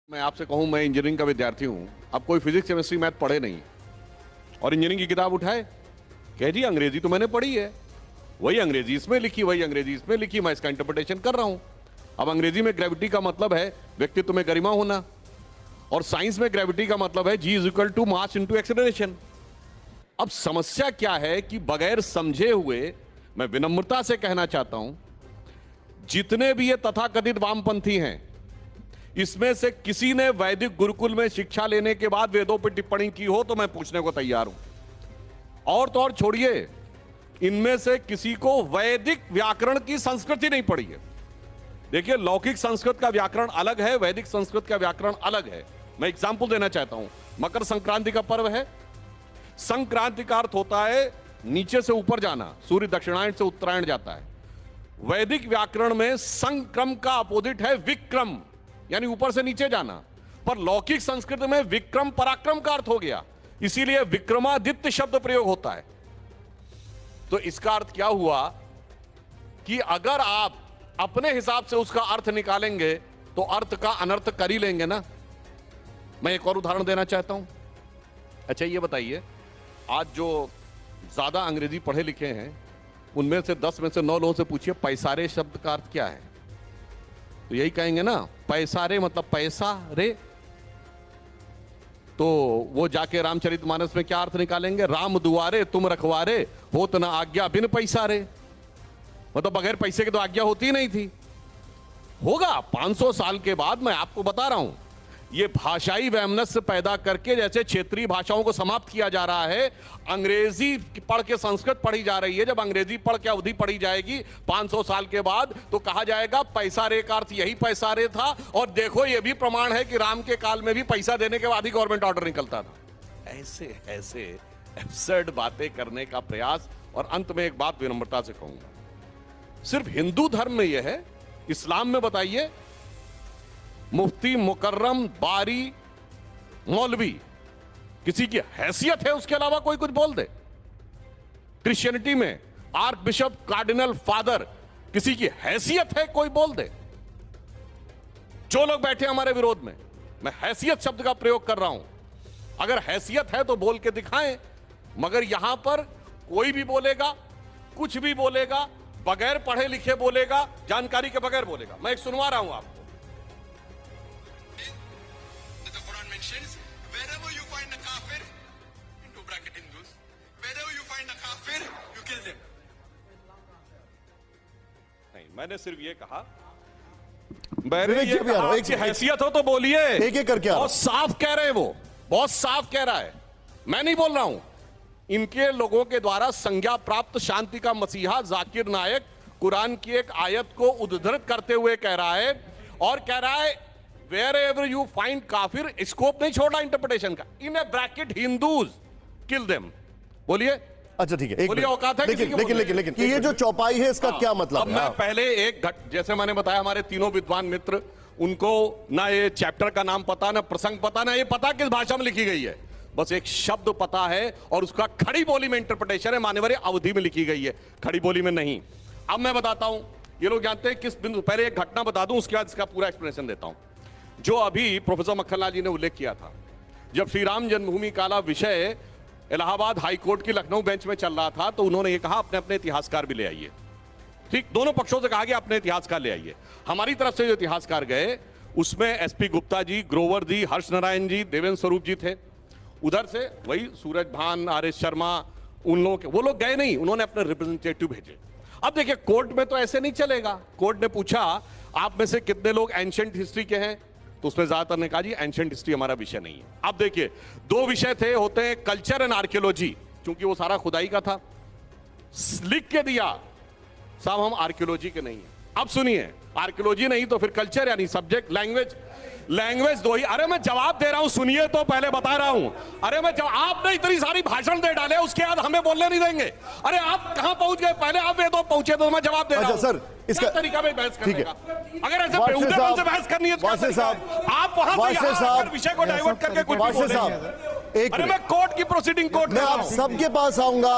मैं आपसे कहूं मैं इंजीनियरिंग का विद्यार्थी हूं, अब कोई फिजिक्स केमिस्ट्री मैथ पढ़े नहीं और इंजीनियरिंग की किताब उठाए, कह जी अंग्रेजी तो मैंने पढ़ी है, वही अंग्रेजी इसमें लिखी, वही अंग्रेजी इसमें लिखी, मैं इसका इंटरप्रिटेशन कर रहा हूं। अब अंग्रेजी में ग्रेविटी का मतलब है व्यक्तित्व में गरिमा होना और साइंस में ग्रेविटी का मतलब है G is equal to mass into acceleration. अब समस्या क्या है कि बगैर समझे हुए मैं विनम्रता से कहना चाहता हूं, जितने भी ये तथाकथित वामपंथी हैं, इसमें से किसी ने वैदिक गुरुकुल में शिक्षा लेने के बाद वेदों पर टिप्पणी की हो तो मैं पूछने को तैयार हूं। और तो और छोड़िए, इनमें से किसी को वैदिक व्याकरण की संस्कृति नहीं पड़ी है। देखिए, लौकिक संस्कृत का व्याकरण अलग है, वैदिक संस्कृत का व्याकरण अलग है। मैं एग्जाम्पल देना चाहता हूं। मकर संक्रांति का पर्व है। संक्रांति का अर्थ होता है नीचे से ऊपर जाना, सूर्य दक्षिणायन से उत्तरायण जाता है। वैदिक व्याकरण में संक्रम का अपोजिट है विक्रम, यानी ऊपर से नीचे जाना। पर लौकिक संस्कृत में विक्रम पराक्रम का अर्थ हो गया, इसीलिए विक्रमादित्य शब्द प्रयोग होता है। तो इसका अर्थ क्या हुआ कि अगर आप अपने हिसाब से उसका अर्थ निकालेंगे तो अर्थ का अनर्थ कर ही लेंगे ना। मैं एक और उदाहरण देना चाहता हूं। अच्छा, ये बताइए, आज जो ज्यादा अंग्रेजी पढ़े लिखे हैं उनमें से 10 में से 9 लोगों से पूछिए पैसारे शब्द का अर्थ क्या है, तो यही कहेंगे ना, पैसा रे मतलब पैसा रे। तो वो जाके रामचरितमानस में क्या अर्थ निकालेंगे, राम दुआरे तुम रखवारे होत ना आज्ञा बिन पैसा रे, मतलब बगैर पैसे के तो आज्ञा होती ही नहीं थी। होगा 500 साल के बाद। मैं आपको बता रहा हूं, ये भाषाई वैमनस्य पैदा करके जैसे क्षेत्रीय भाषाओं को समाप्त किया जा रहा है, अंग्रेजी पढ़ के संस्कृत पढ़ी जा रही है। जब अंग्रेजी पढ़ के अवधि पढ़ी जाएगी 500 साल के बाद, तो कहा जाएगा पैसा रे का अर्थ यही पैसा रे था। और देखो, यह भी प्रमाण है कि राम के काल में भी पैसा देने के बाद ही गवर्नमेंट ऑर्डर निकलता था। ऐसे ऐसे एब्सर्ड बातें करने का प्रयास। और अंत में एक बात विनम्रता से कहूंगा, सिर्फ हिंदू धर्म में यह है, इस्लाम में बताइए, मुफ्ती, मुकर्रम, बारी, मौलवी, किसी की हैसियत है उसके अलावा कोई कुछ बोल दे। क्रिश्चियनिटी में आर्क बिशप, कार्डिनल, फादर, किसी की हैसियत है कोई बोल दे। जो लोग बैठे हमारे विरोध में, मैं हैसियत शब्द का प्रयोग कर रहा हूं। अगर हैसियत है तो बोल के दिखाएं, मगर यहां पर कोई भी बोलेगा, कुछ भी बोलेगा, बगैर पढ़े लिखे बोलेगा, जानकारी के बगैर बोलेगा। मैं एक सुनवा रहा हूं आपको। Wherever you find a kafir, into bracket Hindus, wherever you find a kafir, you kill them. नहीं, मैंने सिर्फ ये कहा, मैंने ये कहा कि हैसियत हो तो बोलिए। एक एक करके बहुत साफ कह रहे हैं, वो बहुत साफ कह रहा है, मैं नहीं बोल रहा हूं। इनके लोगों के द्वारा संज्ञा प्राप्त शांति का मसीहा जाकिर नायक कुरान की एक आयत को उद्धृत करते हुए कह रहा है, और कह रहा है Wherever you find काफिर, स्कोप नहीं छोड़ा इंटरप्रिटेशन का, इन A bracket Hindus kill them. बोलिए। अच्छा ठीक है, बोलिए, औकात है लेकिन लेकिन लेकिन लेकिन ये जो चौपाई है इसका क्या मतलब अब है? मैं पहले एक जैसे मैंने बताया, हमारे तीनों विद्वान मित्र, उनको ना ये चैप्टर का नाम पता, ना प्रसंग पता, ना ये पता किस भाषा में लिखी गई है। बस एक शब्द पता है और उसका खड़ी बोली में इंटरप्रिटेशन है, मानवीय अवधि में लिखी गई है, खड़ी बोली में नहीं। अब मैं बताता हूं, ये लोग जानते हैं किस बिंदु। पहले एक घटना बता दूं, उसके बाद इसका पूरा एक्सप्लेनेशन देता हूं। जो अभी प्रोफेसर मक्खनलाल जी ने उल्लेख किया था, जब श्री राम जन्मभूमि का विषय इलाहाबाद हाई कोर्ट की लखनऊ बेंच में चल रहा था, तो उन्होंने ये कहा अपने अपने इतिहासकार भी ले आइए। ठीक, दोनों पक्षों से कहा गया अपने इतिहासकार ले आइए। हमारी तरफ से जो इतिहासकार गए उसमें एसपी गुप्ता जी, ग्रोवर जी, हर्ष नारायण जी, देवेंद्र स्वरूप जी थे। उधर से वही सूरज भान, आर एस शर्मा, उन लोगों के, वो लोग गए नहीं, उन्होंने अपने रिप्रेजेंटेटिव भेजे। अब देखिए, कोर्ट में तो ऐसे नहीं चलेगा। कोर्ट ने पूछा आप में से कितने लोग एंशिएंट हिस्ट्री के हैं, तो उसमें ज्यादातर ने कहा जी एंशिएंट हिस्ट्री हमारा विषय नहीं है। अब देखिए, दो विषय थे, होते हैं कल्चर एंड आर्कियोलॉजी, क्योंकि वो सारा खुदाई का था। लिख के दिया साहब हम आर्कियोलॉजी के नहीं है। अब सुनिए, आर्कियोलॉजी नहीं तो फिर कल्चर, यानी सब्जेक्ट, लैंग्वेज दो ही। अरे मैं जवाब दे रहा हूं, सुनिए तो पहले बता रहा हूं। अरे मैं आपने इतनी सारी भाषण दे डाले, उसके बाद हमें बोलने नहीं देंगे। अरे आप कहां पहुंच गए, पहले आप वेदों पहुंचे तो मैं जवाब दे रहा हूं। सर, इसका तरीका में बहस करने का, अगर ऐसे से बहस करनी है तो वासे साहब, आप वहां से विषय को डाइवर्ट करके कुछ भी बोलेंगे। अरे मैं कोर्ट की प्रोसीडिंग कोर्ट मैं आप सबके पास आऊंगा,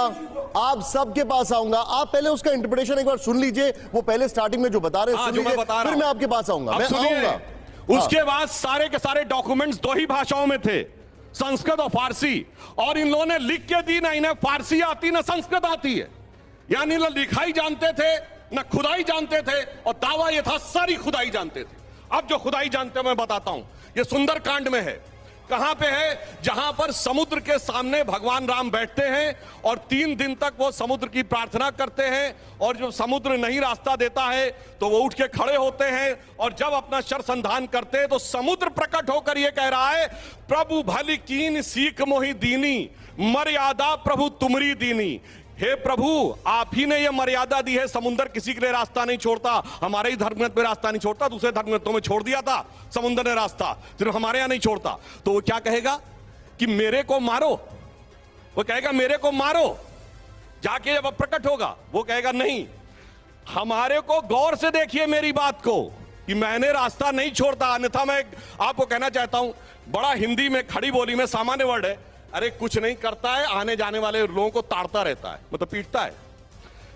आप सबके पास आऊंगा। आप पहले उसका इंटरप्रिटेशन एक बार सुन लीजिए, वो पहले स्टार्टिंग में जो बता रहे हैं सुन लीजिए, फिर मैं आपके पास आऊंगा। मैं आऊंगा। उसके बाद सारे के सारे डॉक्यूमेंट्स दो ही भाषाओं में थे, संस्कृत और फारसी, और इन लोगों ने लिख के दी, ना इन्हें फारसी आती ना संस्कृत आती है, यानी ना लिखाई जानते थे ना खुदाई जानते थे, और दावा यह था सारी खुदाई जानते थे। अब जो खुदाई जानते मैं बताता हूं, ये सुंदरकांड में है। कहां पे है? जहां पर समुद्र के सामने भगवान राम बैठते हैं और 3 दिन तक वो समुद्र की प्रार्थना करते हैं, और जब समुद्र नहीं रास्ता देता है तो वो उठ के खड़े होते हैं, और जब अपना शर संधान करते हैं तो समुद्र प्रकट होकर ये कह रहा है, प्रभु भली कीन सीख मोहि दीनी, मर्यादा प्रभु तुमरी दीनी। हे प्रभु, आप ही ने यह मर्यादा दी है, समुद्र किसी के लिए रास्ता नहीं छोड़ता, हमारे ही धर्मग्रंथ में रास्ता नहीं छोड़ता, दूसरे धर्मग्रंथों में छोड़ दिया था समुद्र ने रास्ता, सिर्फ हमारे यहां नहीं छोड़ता। तो वो क्या कहेगा कि मेरे को मारो, वो कहेगा मेरे को मारो, जाके जब प्रकट होगा वो कहेगा नहीं, हमारे को गौर से देखिए मेरी बात को कि मैंने रास्ता नहीं छोड़ता। अन्यथा मैं आपको कहना चाहता हूं, बड़ा हिंदी में खड़ी बोली में सामान्य वर्ड है, अरे कुछ नहीं करता है, आने जाने वाले लोगों को ताड़ता रहता है, मतलब पीटता है।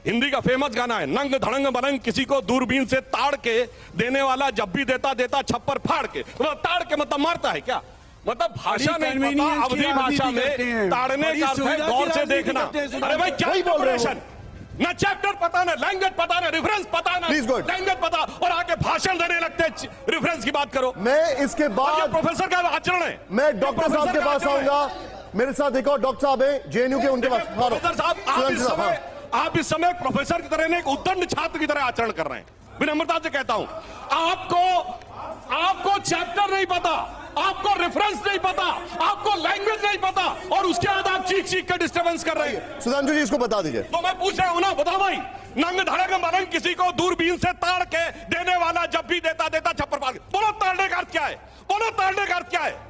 हिंदी का फेमस गाना है, नंग धड़ंग बनंग किसी को दूरबीन से ताड़ के देने वाला, जब भी देता देता छप्पर फाड़ के, मतलब ताड़ के मतलब मारता है क्या, मतलब भाषा नहीं पता, अवधी भाषा में ताड़ने का अर्थ है गौर से देखना। अरे भाई क्या इंटरप्रिटेशन, ना चैप्टर पता, ना लैंग्वेज पता, ना रेफरेंस पता, ना लैंग्वेज पता, और आके भाषण देने लगते रेफरेंस की बात करो। मैं इसके बाद प्रोफेसर का आचरण है। मैं डॉक्टर साहब के पास आऊंगा, मेरे साथ एक और डॉक्टर साहब है जेएनयू के, उनके पास। प्रोफेसर साहब, आप इस समय प्रोफेसर की तरह नहीं, एक उद्दंड छात्र की तरह आचरण कर रहे हैं। विनम्रता से कहता हूं, आपको चैप्टर नहीं पता, आपको रेफरेंस नहीं पता, आपको लैंग्वेज नहीं पता, और उसके बाद आप चीख चीख कर डिस्टर्बेंस कर रहे हैं। सुधांशु जी इसको बता दीजिए। तो मैं पूछ रहा हूं ना, बताओ भाई, नंग धड़ंग बनंग किसी को दूरबीन से ताड़ के देने वाला, जब भी देता देता छप्पर फाड़ के, बोलो ताड़ने का अर्थ क्या है, बोलो ताड़ने का अर्थ क्या है,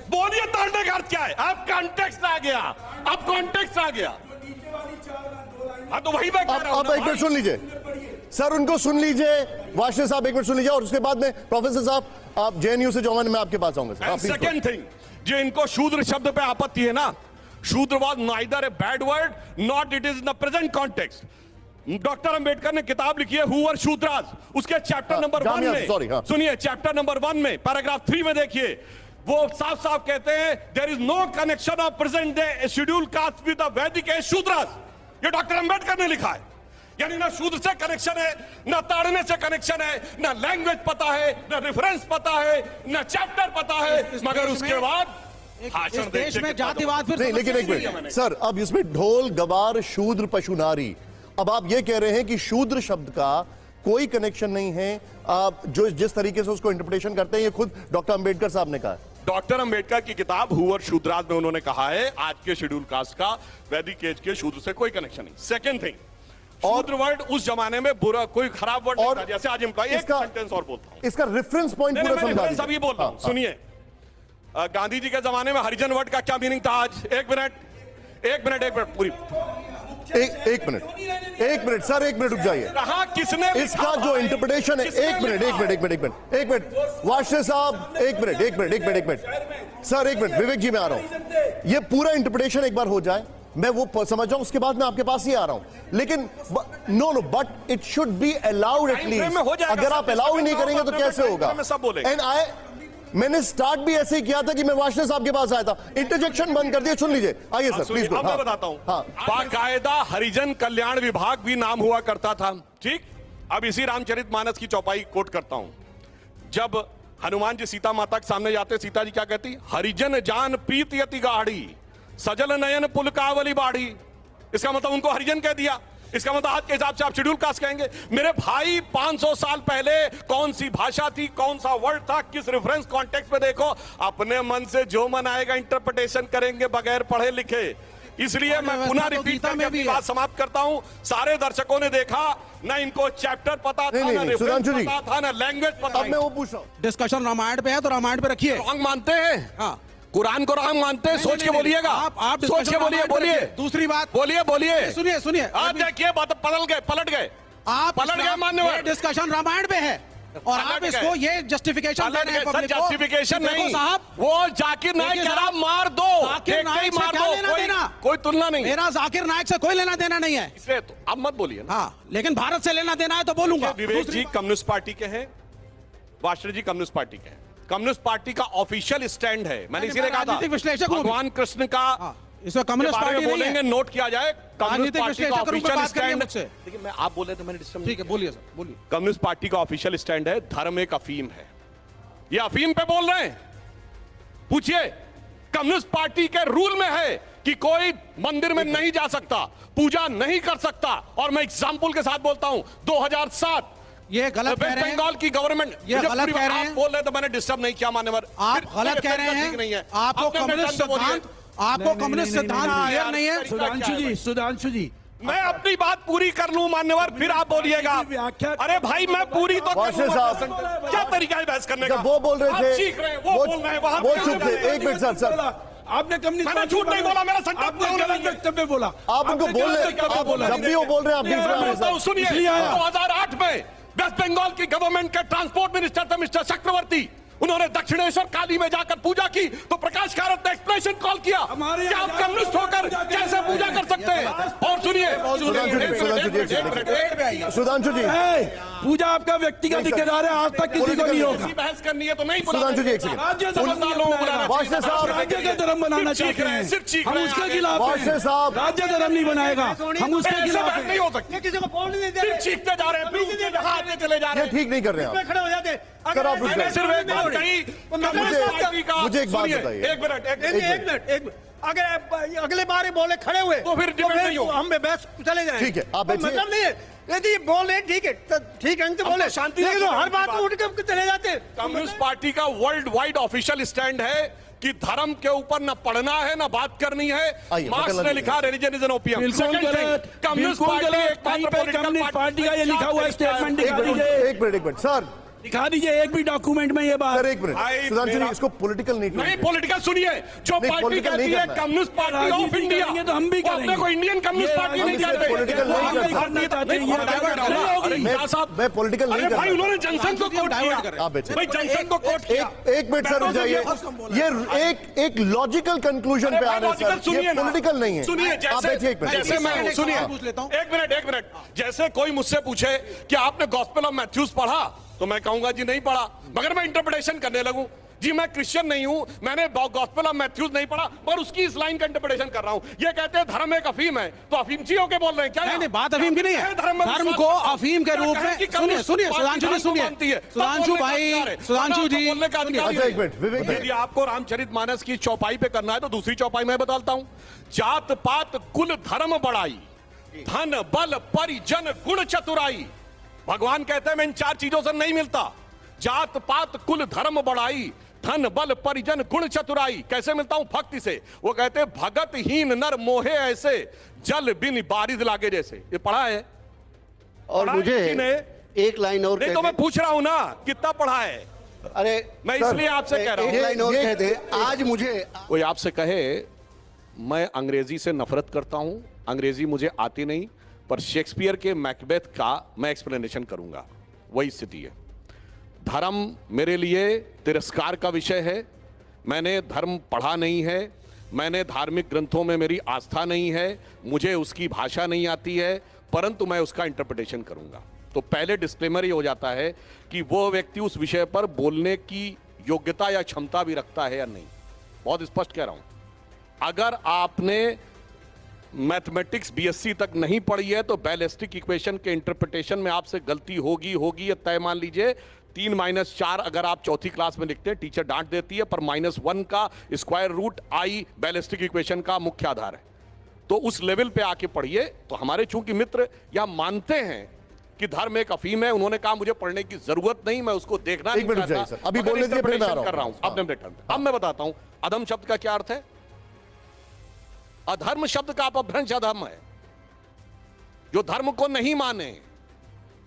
बोलिए ताड़ने का अर्थ क्या है। अब कॉन्टेक्स्ट आ गया, अब कॉन्टेक्स्ट आ गया। हाँ तो वही मैं कह रहा हूं। आप एक मिनट सुन लीजिए सर, उनको सुन लीजिए, वाशे साहब एक मिनट सुन लीजिए, और उसके बाद में प्रोफेसर साहब आप जेएनयू से जो मैं आपके पास आऊंगा। सेकंड थिंग, जो इनको शूद्र शब्द पे आपत्ति है ना, शूद्र was neither a bad word not it is in the present context. Doctor Ambedkar ने किताब लिखी है हु वर शूद्रास, उसके चैप्टर नंबर 1 में सुनिए, चैप्टर नंबर 1 में पैराग्राफ 3 में देखिए, वो साफ साफ कहते हैं there is no connection of present day scheduled caste with the Vedic age Shudras. ये डॉक्टर अंबेडकर ने लिखा है, यानी ना शूद्र से कनेक्शन है, ना ताड़ने से कनेक्शन है, ना लैंग्वेज पता है, ना रेफरेंस पता है, ना चैप्टर पता है, मगर उसके बाद भाषण देश में जातिवाद फिर नहीं। लेकिन एक मिनट सर, अब इसमें ढोल गवार शूद्र पशु नारी, अब आप ये कह रहे हैं कि शूद्र शब्द का कोई कनेक्शन नहीं है, आप जो जिस तरीके से उसको इंटरप्रिटेशन करते हैं, ये खुद डॉक्टर अंबेडकर साहब ने कहा है। डॉक्टर अंबेडकर की किताब हु वर शूद्रास में उन्होंने कहा है आज के शेड्यूल कास्ट का वैदिक एज के शूद्र से कोई कनेक्शन नहीं। सेकंड थिंग, शूद्र वर्ड उस जमाने में बुरा, कोई खराब वर्ड नहीं था, जैसे आज एम्प्लॉय। एक सेंटेंस और बोलता हूं, इसका रेफरेंस पॉइंट पूरा समझा दीजिए। अभी बोल रहा हूं, सुनिए। गांधी जी के जमाने में हरिजन वर्ड का क्या मीनिंग था आज? एक मिनट पूरी एक मिनट सर, एक मिनट रुक जाइए। कहा किसने इसका जो इंटरप्रिटेशन है, एक मिनट वाशे साहब, एक मिनट सर, एक मिनट, विवेक जी मैं आ रहा हूं, ये पूरा इंटरप्रिटेशन एक बार हो जाए, मैं वो समझ जाऊं, उसके बाद मैं आपके पास ही आ रहा हूं। लेकिन no but it should be allowed at least. अगर आप अलाउ ही नहीं करेंगे तो कैसे होगा? एंड मैंने स्टार्ट भी ऐसे ही किया था कि मैं वाशने साहब के पास आया था, इंटरजेक्शन बंद कर दिया। सुन लीजिए, आइए सर प्लीज। मैं बताता हूं, बाकायदा हरिजन कल्याण विभाग भी नाम हुआ करता था, ठीक। अब इसी रामचरितमानस की चौपाई कोट करता हूं, जब हनुमान जी सीता माता के सामने जाते, सीता जी क्या कहती? हरिजन जान प्रीति अति गाढ़ी, सजल नयन पुलकावली बाढ़ी। इसका मतलब उनको हरिजन कह दिया। इसका मतलब आज के हिसाब से आप शेड्यूल कास्ट कहेंगे। मेरे भाई 500 साल पहले कौन सी भाषा थी, कौन सा वर्ड था, किस रेफरेंस कॉन्टेक्स्ट में देखो, अपने मन से जो मन आएगा इंटरप्रिटेशन करेंगे बगैर पढ़े लिखे। इसलिए मैं पुनः रिपीट करके अपनी बात समाप्त करता हूं। सारे दर्शकों ने देखा, ना इनको चैप्टर पता था, ना रेफरेंस पता था, ना लैंग्वेज पता। मैं वो पूछ रहा हूं, डिस्कशन रामायण पे है तो रामायण पे रखिए। रॉन्ग मानते हैं? हाँ, कुरान को राम मानते हैं? सोच के बोलिएगा, आप सोच के बोलिए। दूसरी बात बोलिए। सुनिए, आप देखिए पलट गए, आप पलट गए मान्यवर। डिस्कशन रामायण पे है और आप इसको ये जस्टिफिकेशन दे रहे हैं पब्लिक को। जस्टिफिकेशन नहीं साहब, वो जाकिर नाइक जरा मार दो, जाकिर नाइक से क्या लेना देना? कोई तुलना नहीं, मेरा जाकिर नाइक से कोई लेना देना नहीं है, इसलिए तो अब मत बोलिए। हाँ, लेकिन भारत से लेना देना है तो बोलूंगा। विवेक जी कम्युनिस्ट पार्टी के हैं, वाशर जी कम्युनिस्ट पार्टी के हैं। कम्युनिस्ट पार्टी का ऑफिशियल स्टैंड है, मैंने इसीलिए कहा राजनीतिक था विश्लेषक हूं। भगवान कृष्ण का इसमें कम्युनिस्ट के बारे पार्टी में नहीं है। बोलेंगे, नोट किया जाए। कम्युनिस्ट राजनीतिक पार्टी का विश्लेषक के रूप में ऑफिशियल बात करिए स्टैंड, मुझसे। देखिए मैं आप बोले तो मैंने डिस्टर्ब ठीक है, बोलिए सर, बोलिए। कम्युनिस्ट पार्टी का ऑफिशियल स्टैंड है धर्म एक अफीम है। ये अफीम पे बोल रहे हैं। पूछिए, कम्युनिस्ट पार्टी के रूल में है कि कोई मंदिर में नहीं जा सकता, पूजा नहीं कर सकता। और मैं एग्जाम्पल के साथ बोलता हूं, 2007 ये गलत कह वेस्ट रहे हैं। बंगाल की गवर्नमेंट, ये गलत कह रहे हैं। आप बोल रहे तो मैंने डिस्टर्ब नहीं किया मान्यवर। आप गलत कह रहे हैं। नहीं है आपको आपने अपने कम्युनिस्ट टर्न पे बोलिए। सिद्धांत, आपको कम्युनिस्ट सिद्धांत क्लियर नहीं है। सुधांशु जी मैं अपनी बात पूरी कर लूं मान्यवर, फिर आप बोलिएगा। अरे भाई मैं पूरी तो कर वाशर लूं। साहब, क्या तरीका है बहस करने का? जब वो बोल रहे आप थे, सीख रहे हैं, वो बोल रहे हैं, वहां वो पे चुप थे। एक मिनट सर, आपने कम्युनिस्ट मैंने झूठ नहीं बोला, मेरा संकल्प आपने नहीं गलत है। वक्तव्य बोला। आप उनको बोल रहे, जब भी वो बोल रहे हैं आप बीच में आ रहे हैं सर। सुनिए, इसलिए आया। 2008 में वेस्ट बंगाल की गवर्नमेंट के ट्रांसपोर्ट मिनिस्टर थे मिस्टर चक्रवर्ती। उन्होंने दक्षिणेश्वर काली में जाकर पूजा की तो प्रकाश कारत ने एक्सप्रेशन कॉल किया हमारे कि आप कम्युनिस्ट होकर कैसे पूजा कर सकते हैं। और सुनिए, सुधांशु जी, पूजा आपका व्यक्तिगत नहीं, सर। अधिकार है, आज तक किसी को नहीं होगा। ऐसी बहस करनी है तो नहीं बुला सुधांशु जी एक सेकंड। राज्य धर्म समझदार लोगों को बुलाना वाशर चाहिए। साहब, राज्य का धर्म बनाना सिर्फ चीख चाहते रहे हैं, हैं, सिर्फ चीख हम रहे हैं उसके आगे। खिलाफ वाशर हैं। साहब, राज्य धर्म नहीं बनाएगा, हम उसके ऐसे खिलाफ बहस हैं। नहीं हो सकती। किसी को बोलने नहीं दे सिर्फ रहे। चीखते जा रहे हैं, फिर उसके जगह आते चले जा रहे ये हैं। ठीक नहीं कर रहे हैं आप। खड़े हो जाते। सर, आप रुक मैंने जाइए। सिर्फ एक बात कही, कम्युनिस्ट पार्टी का- मुझे एक बात सुनिए, बताइए। एक मिनट, एक एक मिनट। मिनट, एक मिनट। अगर अगले बार ये बोले खड़े हुए तो फिर डिबेट नहीं होगी। हम बहस चले जाएंगे। ठीक है, आप तो बैठिए। मतलब नहीं है, यदि बोल रहे हैं ठीक है तो ठीक है, तो हम बोले तो शांति लेकिन से तो हर करने की बात बात। में उठ के चले जाते हैं। कम्युनिस्ट पार्टी का वर्ल्ड वाइड ऑफिशियल स्टैंड है कि धर्म के ऊपर न पढ़ना है न बात करनी है। आइए, मार्क्स बदलना ने नहीं लिखा रिलीजन इज एन ओपियम। बिल्कुल गलत, कम्युनिस्ट बिल्कुल पार्टी गलत। एक मात्र कहीं पे पॉलिटिकल कम्युनिस्ट पार्टी का ये लिखा हुआ है, स्टेटमेंट एक दिखा मिनट, दीजिए, एक मिनट सर, दिखा दीजिए एक भी डॉक्यूमेंट में ये बात। सर एक मिनट। भाई, सुधांशु जी मेरा- इसको पॉलिटिकल नहीं नहीं कीजिए। पॉलिटिकल सुनिए, जो नहीं, पार्टी political कहती नहीं है करना है। कम्युनिस्ट पार्टी ऑफ राजनीति इंडिया, करेंगे तो हम भी वो अपने करेंगे। को इंडियन कम्युनिस्ट ये पार्टी नहीं राजनीति कहते। political नहीं वो कर अपनी सकते। पार्टी करना चाहते हैं, नहीं, ये डाइवर्ट डाइवर्ट होगा। होगी। अरे क्या साहब, मैं पॉलिटिकल नहीं अरे कर भाई रहा। उन्होंने जनसंघ को कोट डाइवर्ट किया। कर रहे हैं। आप बैठिए। भाई जनसंघ को कोट किया। एक मिनट सर रुक जाइए। ये एक लॉजिकल कंक्लूजन पे आ रहे हैं सर। ये पॉलिटिकल नहीं है। सुनिए, आप बैठिए एक मिनट। जैसे मैं हूं, सुनिए, पूछ लेता हूं। एक मिनट। जैसे कोई मुझसे पूछे कि आपने गॉस्पेल ऑफ मैथ्यूज पढ़ा, तो मैं कहूंगा जी नहीं पढ़ा, मगर मैं इंटरप्रिटेशन करने लगूं जी मैं क्रिश्चियन नहीं हूं, मैंने गॉस्पेल ऑफ मैथ्यूज नहीं पढ़ा, पर उसकी इस लाइन का इंटरप्रिटेशन कर रहा हूं। ये कहते हैं धर्म एक अफीम है, तो अफीमची होके बोल रहे हैं क्या? नहीं, बात अफीम की नहीं है। धर्म धर्म को अफीम के रूप में सुनिए, सुधांशु जी सुनिए, सुधांशु भाई, सुधांशु जी अच्छा एक मिनट, विवेक यदि आपको रामचरितमानस की चौपाई पे करना है तो दूसरी चौपाई में बताता हूं। जात पात कुल धर्म बढ़ाई, धन बल परिजन गुण चतुराई। भगवान कहते हैं मैं इन चार चीजों से नहीं मिलता। जात पात कुल धर्म बढ़ाई, धन बल परिजन गुण चतुराई। कैसे मिलता हूं? भक्ति से। वो कहते हैं भगत हीन नर मोहे ऐसे, जल बिन बारिद लागे जैसे। ये पढ़ा है और पढ़ा है मुझे किसी ने? एक लाइन और नहीं कह तो मैं दे। पूछ रहा हूं ना कितना पढ़ा है। अरे मैं इसलिए आपसे कह रहा एक हूं। लाइन और ये- कह दे। आज मुझे कोई आपसे कहे मैं अंग्रेजी से नफरत करता हूं, अंग्रेजी मुझे आती नहीं, पर शेक्सपियर के मैकबेथ का मैं एक्सप्लेनेशन करूंगा, वही स्थिति है। धर्म मेरे लिए तिरस्कार का विषय है। मैंने धर्म पढ़ा नहीं है, मैंने धार्मिक ग्रंथों में मेरी आस्था नहीं है, मुझे उसकी भाषा नहीं आती है, परंतु मैं उसका इंटरप्रिटेशन करूंगा। तो पहले डिस्क्लेमर ये हो जाता है कि वो व्यक्ति उस विषय पर बोलने की योग्यता या क्षमता भी रखता है या नहीं। बहुत स्पष्ट कह रहा हूं। अगर आपने मैथमेटिक्स बीएससी तक नहीं पढ़ी है तो बैलिस्टिक इक्वेशन के इंटरप्रिटेशन में आपसे गलती होगी ये तय मान लीजिए। 3-4 अगर आप चौथी क्लास में लिखते हैं टीचर डांट देती है, पर -1 का square root i ballistic equation का मुख्य आधार है। तो उस लेवल पे आके पढ़िए। तो हमारे चूंकि मित्र या मानते हैं कि धर्म एक अफीम है, उन्होंने कहा मुझे पढ़ने की जरूरत नहीं, मैं उसको देखना एक मिनट जाइए सर, अभी बोलने दीजिए, फिर मैं आ रहा हूं। कर रहा हूं। अब मैं अब मैं बताता हूं अधम शब्द का क्या अर्थ है। अधर्म शब्द का अपभ्रंश अधर्म है। जो धर्म को नहीं माने,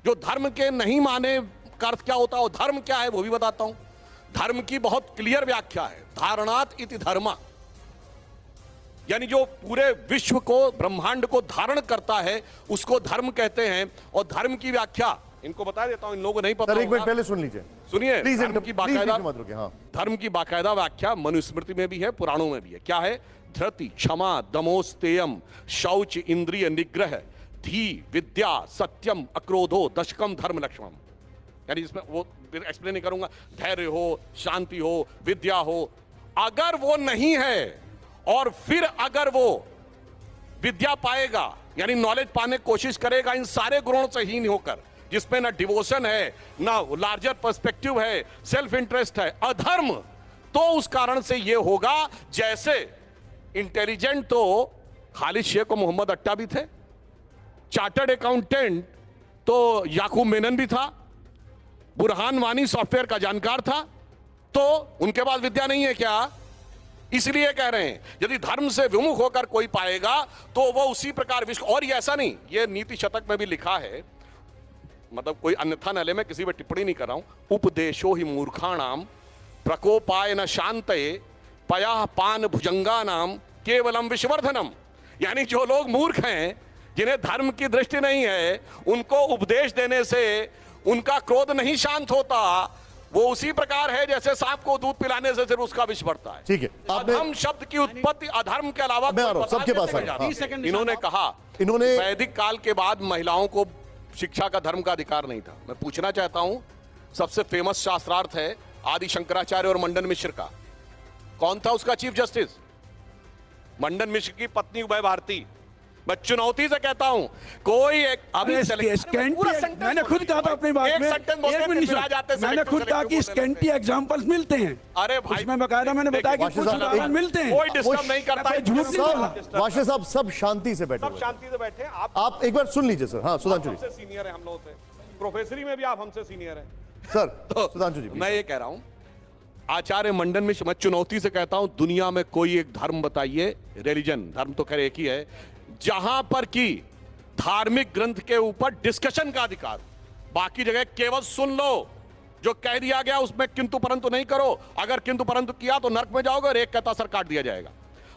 जो धर्म के नहीं माने का अर्थ क्या होता है और धर्म क्या है वो भी बताता हूं। धर्म की बहुत क्लियर व्याख्या है, धारणात इति धर्मा, यानी जो पूरे विश्व को ब्रह्मांड को धारण करता है उसको धर्म कहते हैं। और धर्म की व्याख्या इनको बता देता हूं, इन लोगों को नहीं पता सर एक मिनट होगा। पहले सुन लीजिए। सुनिए, प्लीज धर्म की बाकायदा मत रुकिए। हाँ धर्म की बाकायदा व्याख्या मनुस्मृति में भी है, पुराणों में भी है। क्या है? धृति, क्षमा, दमोस्तेयम, शौच, इंद्रिय निग्रह, धी, विद्या, सत्यम, अक्रोधो, दशकम, धर्म लक्ष्मण। यानी इसमें वो एक्सप्लेन नहीं करूंगा, धैर्य हो, शांति हो, विद्या हो, अगर वो नहीं है और फिर अगर वो विद्या पाएगा यानी नॉलेज पाने की कोशिश करेगा इन सारे गुणों से हीन होकर, जिसमें ना डिवोशन है, ना लार्जर पर्सपेक्टिव है, सेल्फ इंटरेस्ट है, अधर्म, तो उस कारण से ये होगा जैसे इंटेलिजेंट तो खालिद शेख और मोहम्मद अट्टा भी थे, चार्टर्ड अकाउंटेंट तो याकूब मेनन भी था, बुरहान वानी सॉफ्टवेयर का जानकार था, तो उनके पास विद्या नहीं है क्या? इसलिए कह रहे हैं यदि धर्म से विमुख होकर कोई पाएगा तो वो उसी प्रकार विश्व, और ये ऐसा नहीं, ये नीति शतक में भी लिखा है, मतलब कोई अन्यथा न ले, मैं किसी पर टिप्पणी नहीं कर रहा हूं, उपदेशो ही मूर्खाणाम प्रकोपाय न शांतये पया पान भुजंगा नाम केवलम विश्वर्धनम, यानी जो लोग मूर्ख हैं, जिन्हें धर्म की दृष्टि नहीं है, उनको उपदेश देने से उनका क्रोध नहीं शांत होता, वो उसी प्रकार है जैसे सांप को दूध पिलाने से सिर्फ उसका विष बढ़ता है। ठीक है, आपने अधर्म शब्द की उत्पत्ति अधर्म के अलावा मैं आ रहा हूं, कोई सबके पता पास नहीं आ रहा जाता। हूं। 30 सेकंड इन्होंने कहा इन्होंने- वैदिक काल के बाद महिलाओं को शिक्षा का, धर्म का अधिकार नहीं था। मैं पूछना चाहता हूं, सबसे फेमस शास्त्रार्थ है आदि शंकराचार्य और मंडन मिश्र का, कौन था उसका चीफ जस्टिस? मंडन मिश्र की पत्नी उभय भारती। मैं चुनौती से कहता हूं, कोई एक अभी मैंने खुद कहा था अपनी बात में, एक मिनट सुनो, मैंने खुद कहा कि स्कैंटी एग्जांपल्स मिलते हैं। अरे भाई, उसमें बकायदा मैंने बताया कि देखिए, कुछ उदाहरण मिलते हैं। कोई डिस्टर्ब नहीं करता है, झूठ नहीं बोला। वाशे साहब सब शांति से बैठे सब हुए हैं। शांति से बैठे। आप एक बार सुन लीजिए सर। हाँ सुधांशु जी। हमसे सीनियर है, हम लोगों से प्रोफेसरी में भी आप हमसे सीनियर हैं सर सुधांशु जी मैं ये कह रहा हूं, आचार्य मंडन मिश्र, मैं चुनौती से कहता हूं, दुनिया में कोई एक धर्म बताइए, रिलीजन, धर्म तो खैर एक ही है, जहां पर की धार्मिक ग्रंथ के ऊपर डिस्कशन का अधिकार, बाकी जगह केवल सुन लो, जो कह दिया गया उसमें किंतु परंतु नहीं करो, अगर किंतु परंतु किया तो नरक में जाओगे और एक कहता सर काट दिया जाएगा।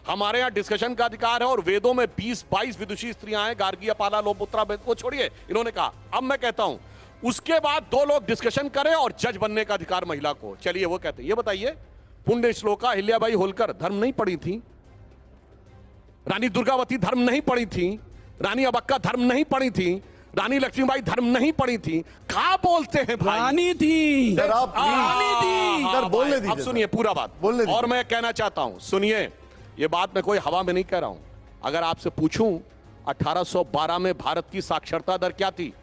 हमारे यहां डिस्कशन का अधिकार है और वेदों में 20-22 विदुषी स्त्रियां हैं, गार्गी, अपाला, लोपुत्रा, वो छोड़िए, इन्होंने कहा। अब मैं कहता हूं उसके बाद दो लोग डिस्कशन करें और जज बनने का अधिकार महिला को, चलिए वो कहते हैं। ये बताइए, पुण्य श्लोका अहिल्याबाई होलकर धर्म नहीं पढ़ी थी, रानी दुर्गावती धर्म नहीं पढ़ी थी, रानी अबक्का धर्म नहीं पढ़ी थी, रानी लक्ष्मीबाई धर्म नहीं पढ़ी थी, कहां बोलते हैं भाई? रानी थी सर, आप रानी थी। सर बोलने दीजिए। अब सुनिए पूरा बात बोलने दीजिए। और मैं कहना चाहता हूं, सुनिए, ये बात मैं कोई हवा में नहीं कह रहा हूं। अगर आपसे पूछूं 1812 में भारत की साक्षरता दर क्या थी?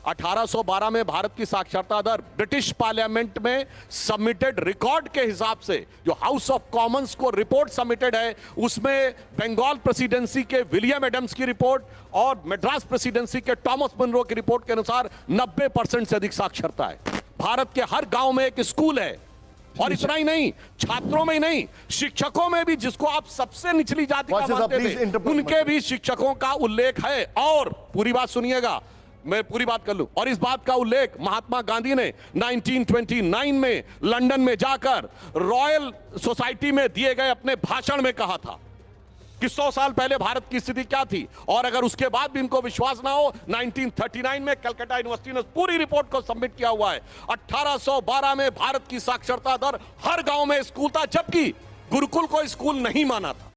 1812 में भारत की साक्षरता दर ब्रिटिश पार्लियामेंट में सबमिटेड रिकॉर्ड के हिसाब से, जो हाउस ऑफ कॉमन्स को रिपोर्ट सबमिटेड है, उसमें बंगाल प्रेसिडेंसी के विलियम एडम्स की रिपोर्ट और मद्रास प्रेसिडेंसी के टॉमस मनरो की रिपोर्ट के अनुसार 90% से अधिक साक्षरता है। भारत के हर गांव में एक स्कूल है, और इतना ही नहीं, छात्रों में ही नहीं, शिक्षकों में भी, जिसको आप सबसे निचली जाति का वाशिफ साहब, मानते please थे, interrupt उनके मत भी शिक्षकों का उल्लेख है। और पूरी बात सुनिएगा, मैं पूरी बात कर लूं, और इस बात का उल्लेख महात्मा गांधी ने 1929 में लंदन में जाकर रॉयल सोसाइटी में दिए गए अपने भाषण में कहा था कि 100 साल पहले भारत की स्थिति क्या थी। और अगर उसके बाद भी इनको विश्वास ना हो, 1939 में कलकत्ता यूनिवर्सिटी ने पूरी रिपोर्ट को सबमिट किया हुआ है। 1812 में भारत की साक्षरता दर, हर गांव में स्कूल था, जबकि गुरुकुल को स्कूल नहीं माना था।